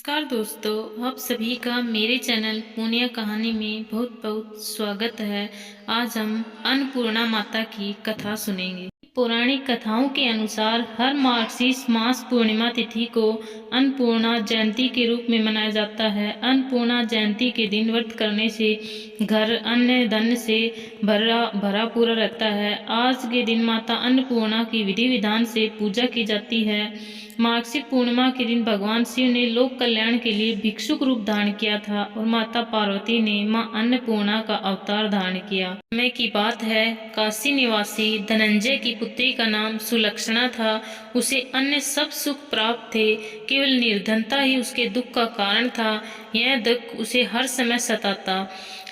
नमस्कार दोस्तों, आप सभी का मेरे चैनल पूनिया कहानी में बहुत बहुत स्वागत है। आज हम अन्नपूर्णा माता की कथा सुनेंगे। पौराणिक कथाओं के अनुसार हर मार्गशीर्ष मास पूर्णिमा तिथि को अन्नपूर्णा जयंती के रूप में मनाया जाता है। अन्नपूर्णा जयंती के दिन व्रत करने से घर अन्न धन से भरा भरा पूरा रहता है। आज के दिन माता अन्नपूर्णा की विधि विधान से पूजा की जाती है। मार्गशीर पूर्णिमा के दिन भगवान शिव ने लोक कल्याण के लिए भिक्षुक रूप धारण किया था और माता पार्वती ने मां अन्नपूर्णा का अवतार धारण किया। समय की बात है, काशी निवासी धनंजय की पुत्री का नाम सुलक्षणा था। उसे अन्य सब सुख प्राप्त थे, केवल निर्धनता ही उसके दुख का कारण था। यह दुख उसे हर समय सताता।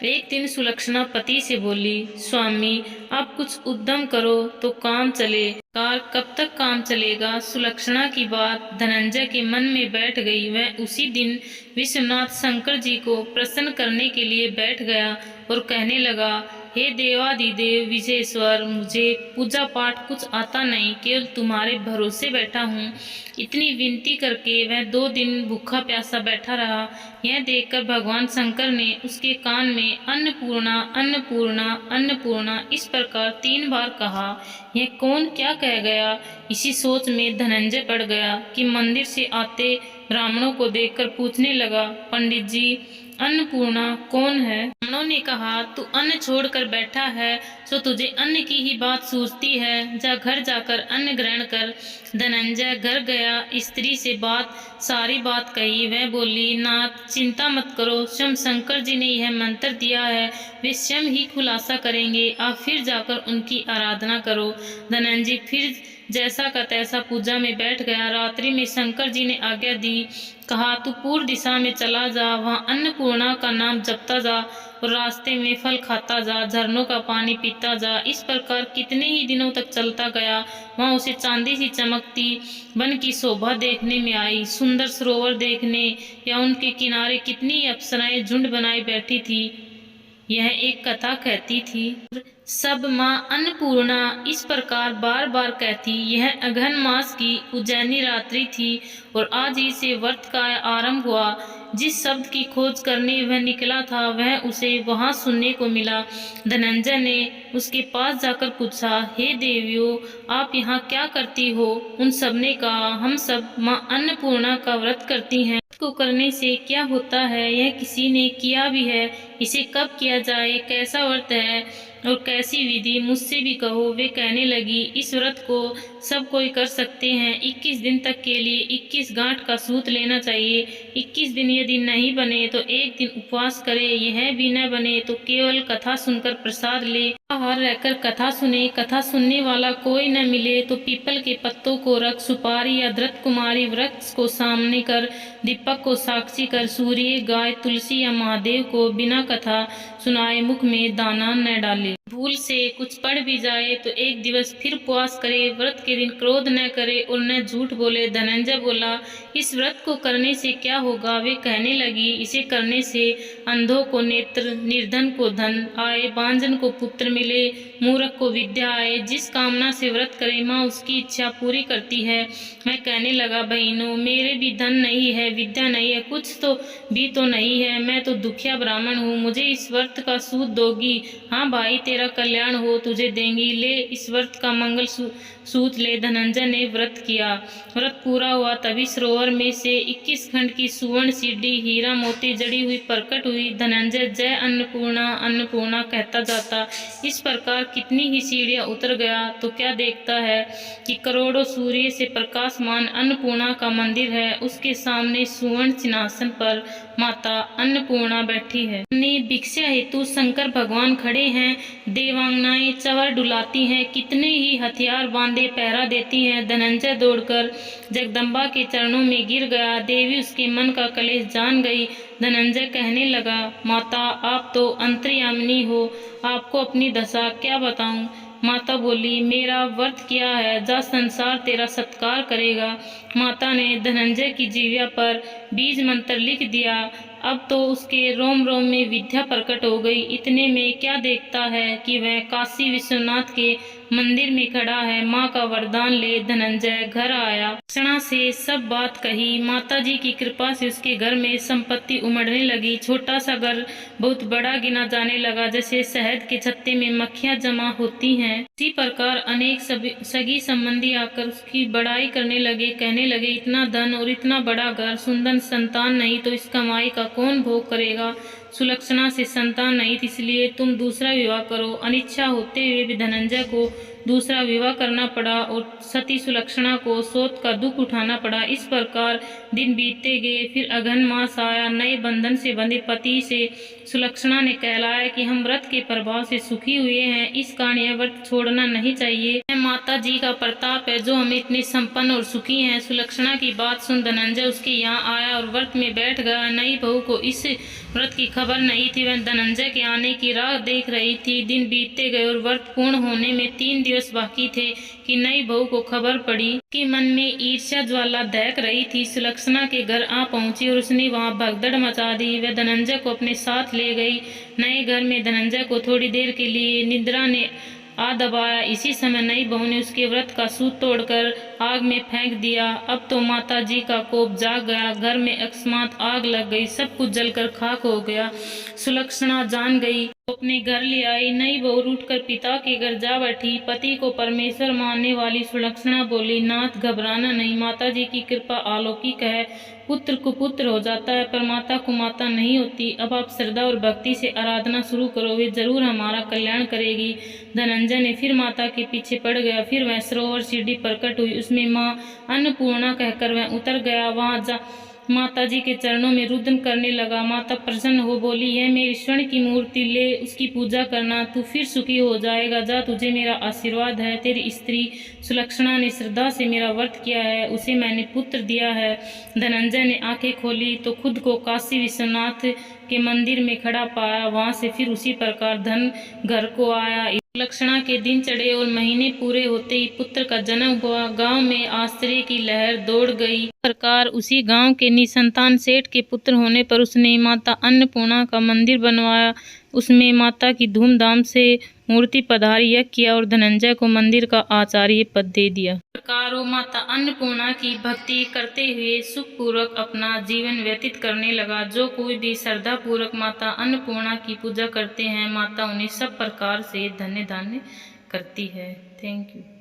एक दिन सुलक्षणा पति से बोली, स्वामी आप कुछ उद्यम करो तो काम चले। कार कब तक काम चलेगा? सुलक्षणा की बात धनंजय के मन में बैठ गई। वह उसी दिन विश्वनाथ शंकर जी को प्रसन्न करने के लिए बैठ गया और कहने लगा, हे देवादिदेव विजेश्वर, मुझे पूजा पाठ कुछ आता नहीं, केवल तुम्हारे भरोसे बैठा हूँ। इतनी विनती करके वह 2 दिन भूखा प्यासा बैठा रहा। यह देखकर भगवान शंकर ने उसके कान में अन्नपूर्णा अन्नपूर्णा अन्नपूर्णा इस प्रकार 3 बार कहा। यह कौन क्या कह गया? इसी सोच में धनंजय पड़ गया कि मंदिर से आते ब्राह्मणों को देखकर पूछने लगा, पंडित जी अन्नपूर्णा कौन है? ब्राह्मणों ने कहा, तू अन्न छोड़कर बैठा है तो तुझे अन्न की ही बात सूझती है। जा घर जाकर अन्न ग्रहण कर। धनंजय घर गया, स्त्री से सारी बात कही। वह बोली, नाथ चिंता मत करो, स्वयं शंकर जी ने यह मंत्र दिया है, वे स्वयं ही खुलासा करेंगे। आप फिर जाकर उनकी आराधना करो। धनंजय फिर जैसा का तैसा पूजा में बैठ गया। रात्रि में शंकर जी ने आज्ञा दी, कहा तू पूर्व दिशा में चला जा, वहाँ अन्नपूर्णा का नाम जपता जा और रास्ते में फल खाता जा, झरनों का पानी पीता जा। इस प्रकार कितने ही दिनों तक चलता गया। वहाँ उसे चांदी सी चमकती वन की शोभा देखने में आई। सुंदर सरोवर देखने या उनके किनारे कितनी अप्सराएं झुंड बनाई बैठी थी। यह एक कथा कहती थी, सब माँ अन्नपूर्णा इस प्रकार बार बार कहती। यह अगहन मास की उज्जैनी रात्रि थी और आज ही से व्रत का आरंभ हुआ। जिस शब्द की खोज करने वह निकला था वह उसे वहां सुनने को मिला। धनंजय ने उसके पास जाकर पूछा, हे देवियों आप यहाँ क्या करती हो? उन सब ने कहा, हम सब माँ अन्नपूर्णा का व्रत करती हैं। को करने से क्या होता है? यह किसी ने किया भी है, इसे कब किया जाए, कैसा व्रत है और कैसी विधि, मुझसे भी कहो। वे कहने लगी, इस व्रत को सब कोई कर सकते हैं। 21 दिन तक के लिए 21 गांठ का सूत लेना चाहिए। 21 दिन यदि नहीं बने तो 1 दिन उपवास करे। यह भी न बने तो केवल कथा सुनकर प्रसाद ले। बाहर रहकर कथा सुने। कथा सुनने वाला कोई न मिले तो पीपल के पत्तों को रख, सुपारी या धृत कुमारी वृक्ष को सामने कर, दीपक को साक्षी कर, सूर्य गाय तुलसी या महादेव को बिना कथा सुनाए मुख में दाना न डाले। भूल से कुछ पढ़ भी जाए तो 1 दिवस फिर उपवास करे। व्रत के दिन क्रोध न करे और न झूठ बोले। धनंजय बोला, इस व्रत को करने से क्या होगा? वे कहने लगी, इसे करने से अंधों को नेत्र, निर्धन को धन आए, बांझन को पुत्र मिले, मूर्ख को विद्या आए। जिस कामना से व्रत करे माँ उसकी इच्छा पूरी करती है। मैं कहने लगा, बहनों मेरे भी धन नहीं है, विद्या नहीं है, कुछ तो भी तो नहीं है। मैं तो दुखिया ब्राह्मण हूँ, मुझे इस व्रत का सूत दोगी? हाँ भाई तेरा कल्याण हो, तुझे देंगी, ले इस व्रत का मंगल सूत ले। धनंजय ने व्रत किया। व्रत पूरा हुआ तभी सरोवर में से 21 खंड की सुवर्ण सीढ़ी हीरा मोती जड़ी हुई प्रकट हुई। धनंजय जय अन्नपूर्णा अन्नपूर्णा कहता जाता। इस प्रकार कितनी ही सीढ़ियां उतर गया तो क्या देखता है कि करोड़ों सूर्य से प्रकाशमान अन्नपूर्णा का मंदिर है। उसके सामने सुवर्ण सिंहासन पर माता अन्नपूर्णा बैठी है। भिक्षा हेतु शंकर भगवान खड़े हैं। देवांगनाएं चवर डुलाती हैं, कितने ही हथियार बांधे पहरा देती हैं। धनंजय दौड़कर जगदम्बा के चरणों में गिर गया। देवी उसके मन का कलेश जान गई। धनंजय कहने लगा, माता आप तो अंतर्यामिनी हो, आपको अपनी दशा क्या बताऊं? माता बोली, मेरा व्रत किया है, जा संसार तेरा सत्कार करेगा। माता ने धनंजय की जीवा पर बीज मंत्र लिख दिया। अब तो उसके रोम रोम में विद्या प्रकट हो गई। इतने में क्या देखता है कि वह काशी विश्वनाथ के मंदिर में खड़ा है। माँ का वरदान ले धनंजय घर आया। सुलक्षणा से सब बात कही। माताजी की कृपा से उसके घर में संपत्ति उमड़ने लगी। छोटा सा घर बहुत बड़ा गिना जाने लगा। जैसे शहद के छत्ते में मक्खियां जमा होती हैं, इसी प्रकार अनेक सगी संबंधी आकर उसकी बड़ाई करने लगे। कहने लगे, इतना धन और इतना बड़ा घर, सुंदर संतान नहीं तो इस कमाई का कौन भोग करेगा। सुलक्षणा से संतान नहीं थी, इसलिए तुम दूसरा विवाह करो। अनिच्छा होते हुए भी धनंजय को दूसरा विवाह करना पड़ा और सती सुलक्षणा को शोक का दुख उठाना पड़ा। इस प्रकार दिन बीतते गए। फिर अघन मास आया। नए बंधन से बंधे पति से सुलक्षणा ने कहलाया कि हम व्रत के प्रभाव से सुखी हुए हैं, इस कारण यह व्रत छोड़ना नहीं चाहिए। माता जी का प्रताप है जो हमें इतने संपन्न और सुखी हैं। सुलक्षणा की बात सुन धनंजय उसके यहाँ आया और व्रत में बैठ गया। नई बहू को इस व्रत की खबर नहीं थी। वह धनंजय के आने की राह देख रही थी। दिन बीतते गए और व्रत पूर्ण होने में 3 दिवस बाकी थे कि नई बहू को खबर पड़ी कि मन में ईर्ष्या ज्वाला दहक रही थी। सुलक्षणा के घर आ पहुंची और उसने वहां भगदड़ मचा दी। वह धनंजय को अपने साथ ले गई। नए घर में धनंजय को थोड़ी देर के लिए निद्रा ने आ दबाया। इसी समय नई बहू ने उसके व्रत का सूत तोड़कर आग में फेंक दिया। अब तो माता जी का कोप जाग गया। घर में अकस्मात आग लग गई। सब कुछ जलकर खाक हो गया। सुलक्षणा जान गई तो अपने घर ले आई। नई बहू उठकर पिता के घर जा बैठी। पति को परमेश्वर मानने वाली सुलक्षणा बोली, नाथ घबराना नहीं, माता जी की कृपा अलौकिक है। पुत्र कुपुत्र हो जाता है पर माता को माता नहीं होती। अब आप श्रद्धा और भक्ति से आराधना शुरू करो, वे जरूर हमारा कल्याण करेगी। धनंजय ने फिर माता के पीछे पड़ गया। फिर वह सरोवर सीढ़ी प्रकट हुई। उसमें माँ अन्नपूर्णा कहकर वह उतर गया। वहां जा माता जी के चरणों में रुदन करने लगा। माता प्रसन्न हो बोली, यह मेरी स्वर्ण की मूर्ति, ले उसकी पूजा करना, तू फिर सुखी हो जाएगा। जा, तुझे मेरा आशीर्वाद है। तेरी स्त्री सुलक्षणा ने श्रद्धा से मेरा व्रत किया है, उसे मैंने पुत्र दिया है। धनंजय ने आंखें खोली तो खुद को काशी विश्वनाथ के मंदिर में खड़ा पाया। वहां से फिर उसी प्रकार धन घर को आया। सुलक्षणा के दिन चढ़े और महीने पूरे होते ही पुत्र का जन्म हुआ। गांव में आश्चर्य की लहर दौड़ गई। प्रकार उसी गांव के निसंतान सेठ के पुत्र होने पर उसने माता अन्नपूर्णा का मंदिर बनवाया। उसमें माता की धूमधाम से मूर्ति पधारी यज्ञ किया और धनंजय को मंदिर का आचार्य पद दे दिया। प्रकार वो माता अन्नपूर्णा की भक्ति करते हुए सुखपूर्वक अपना जीवन व्यतीत करने लगा। जो कोई भी श्रद्धा पूर्वक माता अन्नपूर्णा की पूजा करते हैं, माता उन्हें सब प्रकार से धन्य धान्य करती है। Thank you.